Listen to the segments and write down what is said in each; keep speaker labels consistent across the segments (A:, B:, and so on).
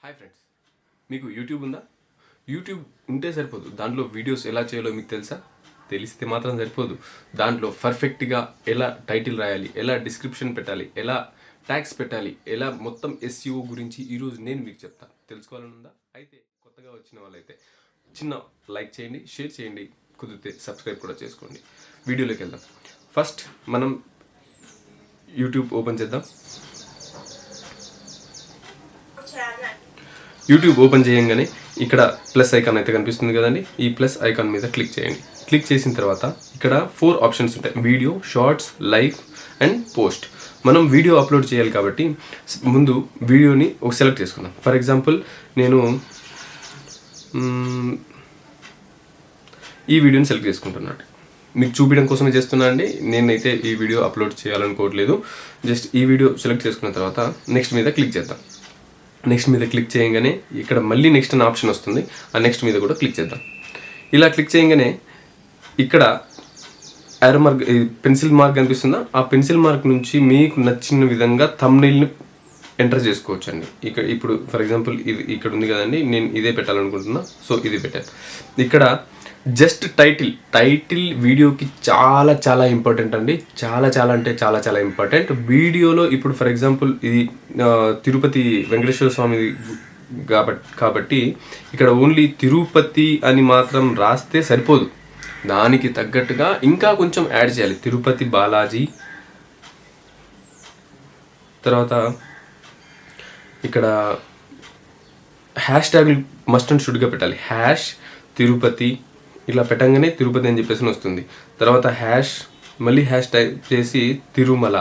A: Hi friends, మీకు YouTube ఉందా? YouTube ఉంటే సరిపోదు, దాంట్లో వీడియోస్ ఎలా చేయాలో మీకు తెలుసా? తెలిస్తే మాత్రం సరిపోదు. దాంట్లో పర్ఫెక్ట్గా ఎలా టైటిల్ రాయాలి, ఎలా డిస్క్రిప్షన్ పెట్టాలి, ఎలా ట్యాగ్స్ పెట్టాలి, ఎలా మొత్తం ఎస్ఈఓ గురించి ఈరోజు నేను మీకు చెప్తాను. తెలుసుకోవాలని ఉందా? అయితే కొత్తగా వచ్చిన వాళ్ళైతే చిన్న లైక్ చేయండి, షేర్ చేయండి, కుదిరితే సబ్స్క్రైబ్ కూడా చేసుకోండి. వీడియోలోకి వెళ్దాం. ఫస్ట్ మనం యూట్యూబ్ ఓపెన్ చేద్దాం. యూట్యూబ్ ఓపెన్ చేయంగానే ఇక్కడ ప్లస్ ఐకాన్ అయితే కనిపిస్తుంది కదండి. ఈ ప్లస్ ఐకాన్ మీద క్లిక్ చేయండి. క్లిక్ చేసిన తర్వాత ఇక్కడ 4 ఆప్షన్స్ ఉంటాయి: video, shorts, live and post. మనం వీడియో అప్లోడ్ చేయాలి కాబట్టి ముందు వీడియోని ఒక సెలెక్ట్ చేసుకుందాం. ఫర్ ఎగ్జాంపుల్ నేను ఈ వీడియోని సెలెక్ట్ చేసుకుంటున్నాను. మీకు చూపించడం కోసమే చేస్తున్నా అండి. నేనైతే ఈ వీడియో అప్లోడ్ చేయాలనుకోవట్లేదు. జస్ట్ ఈ వీడియో సెలెక్ట్ చేసుకున్న తర్వాత నెక్స్ట్ మీద క్లిక్ చేద్దాం. నెక్స్ట్ మీద క్లిక్ చేయగానే ఇక్కడ మళ్ళీ నెక్స్ట్ అనే ఆప్షన్ వస్తుంది. ఆ నెక్స్ట్ మీద కూడా క్లిక్ చేద్దాం. ఇలా క్లిక్ చేయగానే ఇక్కడ యారో మార్క్, పెన్సిల్ మార్క్ కనిపిస్తుందా? ఆ పెన్సిల్ మార్క్ నుంచి మీకు నచ్చిన విధంగా థంబ్నెయిల్ని ఎంటర్ చేసుకోవచ్చు అండి. ఇక్కడ ఇప్పుడు ఫర్ ఎగ్జాంపుల్ ఇది ఇక్కడ ఉంది కదండి, నేను ఇదే పెట్టాలనుకుంటున్నా. సో ఇది పెట్టాను. ఇక్కడ జస్ట్ టైటిల్ వీడియోకి చాలా చాలా ఇంపార్టెంట్ అండి. చాలా అంటే చాలా ఇంపార్టెంట్. వీడియోలో ఇప్పుడు ఫర్ ఎగ్జాంపుల్ ఇది తిరుపతి వెంకటేశ్వర స్వామి కాబట్టి ఇక్కడ ఓన్లీ తిరుపతి అని మాత్రం రాస్తే సరిపోదు. దానికి తగ్గట్టుగా ఇంకా కొంచెం యాడ్ చేయాలి. తిరుపతి బాలాజీ, తర్వాత ఇక్కడ హ్యాష్ ట్యాగులు మస్ట్ అండ్ షుడ్గా పెట్టాలి. హ్యాష్ తిరుపతి ఇలా పెట్టంగానే తిరుపతి అని చెప్పేసి వస్తుంది. తర్వాత హ్యాష్, మళ్ళీ హ్యాష్ టైప్ చేసి తిరుమల,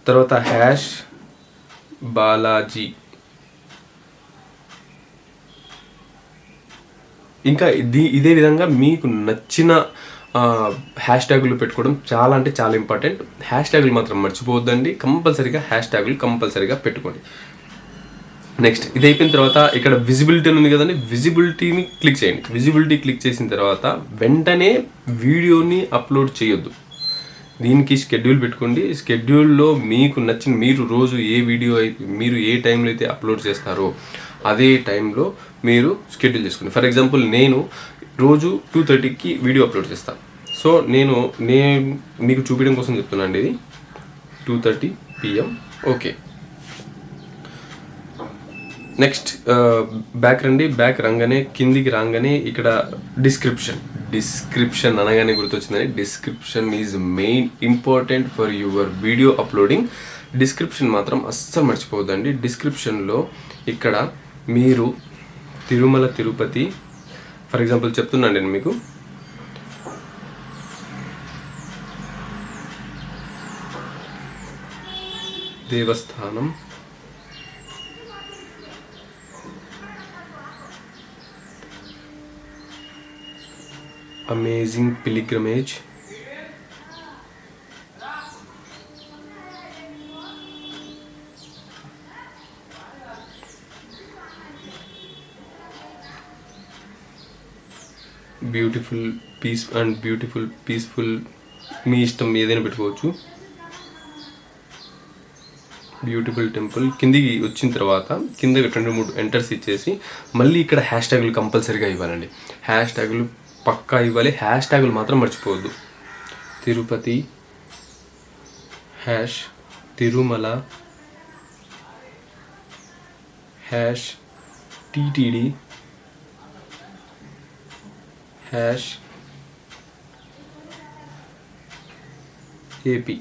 A: తర్వాత హ్యాష్ బాలాజీ. ఇంకా ఇదే విధంగా మీకు నచ్చిన హ్యాష్ ట్యాగులు పెట్టుకోవడం చాలా అంటే చాలా ఇంపార్టెంట్. హ్యాష్ ట్యాగులు మాత్రం మర్చిపోవద్దండి. హ్యాష్ ట్యాగులు కంపల్సరీగా పెట్టుకోండి. నెక్స్ట్ ఇది అయిపోయిన తర్వాత ఇక్కడ విజిబిలిటీ ఉంది కదండి, విజిబిలిటీని క్లిక్ చేయండి. విజిబిలిటీ క్లిక్ చేసిన తర్వాత వెంటనే వీడియోని అప్లోడ్ చేయొద్దు. దీనికి షెడ్యూల్ పెట్టుకోండి. షెడ్యూల్లో మీకు నచ్చిన, మీరు రోజు ఏ వీడియో అయితే మీరు ఏ టైంలో అయితే అప్లోడ్ చేస్తారో అదే టైంలో మీరు షెడ్యూల్ చేసుకోండి. ఫర్ ఎగ్జాంపుల్ నేను రోజు 2:30కి వీడియో అప్లోడ్ చేస్తాను. సో నేను మీకు చూపించడం కోసం చెప్తున్నాను అండి. ఇది 2:30 PM. ఓకే, నెక్స్ట్ బ్యాక్ రండి. బ్యాక్ రాగానే కిందికి రాగానే ఇక్కడ డిస్క్రిప్షన్ అనగానే గుర్తొచ్చిందని, description is main important for your video uploading. Description మాత్రం అస్సలు మర్చిపోవద్దండి. డిస్క్రిప్షన్లో ఇక్కడ మీరు తిరుమల తిరుపతి ఫర్ ఎగ్జాంపుల్ చెప్తున్నాను నేను మీకు. దేవస్థానం, amazing pilgrimage, బ్యూటిఫుల్ పీస్ఫుల్ మీ ఇష్టం ఏదైనా పెట్టుకోవచ్చు. Beautiful temple. కిందికి వచ్చిన తర్వాత కింద 2-3 ఎంటర్స్ ఇచ్చేసి మళ్ళీ ఇక్కడ హ్యాష్ ట్యాగులు కంపల్సరీగా ఇవ్వాలండి. హ్యాష్ ట్యాగులు పక్కా ఇవ్వాలి. హ్యాష్ ట్యాగులు మాత్రం మర్చిపోవద్దు. Tirupati hash Tirumala hash TTD hash AP.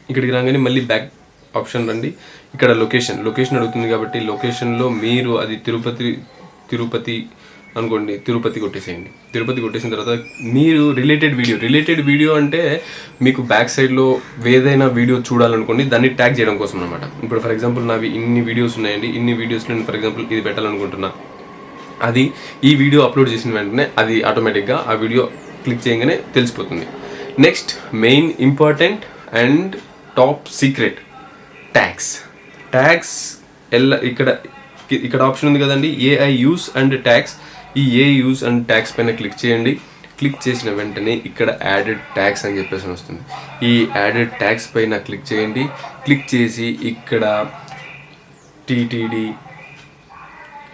A: ఇక్కడికి రాగానే మళ్ళీ బ్యాక్ ఆప్షన్ రండి. ఇక్కడ లొకేషన్ అడుగుతుంది కాబట్టి లొకేషన్లో మీరు అది తిరుపతి అనుకోండి, తిరుపతి కొట్టేసేయండి. తిరుపతి కొట్టేసిన తర్వాత మీరు రిలేటెడ్ వీడియో అంటే మీకు బ్యాక్ సైడ్లో ఏదైనా వీడియో చూడాలనుకోండి, దాన్ని ట్యాగ్ చేయడం కోసం అనమాట. ఇప్పుడు ఫర్ ఎగ్జాంపుల్ నావి ఇన్ని వీడియోస్ ఉన్నాయండి. ఇన్ని వీడియోస్ నేను ఫర్ ఎగ్జాంపుల్ ఇది పెట్టాలనుకుంటున్నా. అది ఈ వీడియో అప్లోడ్ చేసిన వెంటనే అది ఆటోమేటిక్గా ఆ వీడియో క్లిక్ చేయగానే తెలిసిపోతుంది. Next main important and top secret tags. ఇక్కడ ఆప్షన్ ఉంది కదండి, ఏఐ యూస్ అండ్ ట్యాగ్స్. ఈ ఏ యూస్ అండ్ ట్యాగ్స్ పైన క్లిక్ చేయండి. క్లిక్ చేసిన వెంటనే ఇక్కడ యాడెడ్ ట్యాగ్స్ అని చెప్పేసి వస్తుంది. ఈ యాడెడ్ ట్యాగ్స్ పైన క్లిక్ చేయండి. క్లిక్ చేసి ఇక్కడ టీటీడీ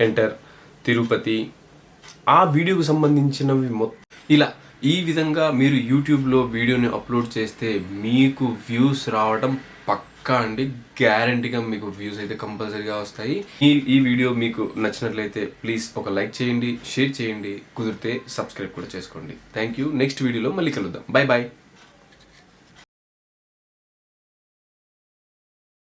A: ఎంటర్ తిరుపతి ఆ వీడియోకి సంబంధించినవి ఇలా ఈ విధంగా మీరు యూట్యూబ్లో వీడియోని అప్లోడ్ చేస్తే మీకు వ్యూస్ రావడం పక్కా అండి. గ్యారంటీగా మీకు వ్యూస్ అయితే కంపల్సరీగా వస్తాయి. ఈ వీడియో మీకు నచ్చినట్లయితే ప్లీజ్ ఒక లైక్ చేయండి, షేర్ చేయండి, కుదిరితే సబ్స్క్రైబ్ కూడా చేసుకోండి. Thank you. నెక్స్ట్ వీడియోలో మళ్ళీ కలుద్దాం. Bye bye.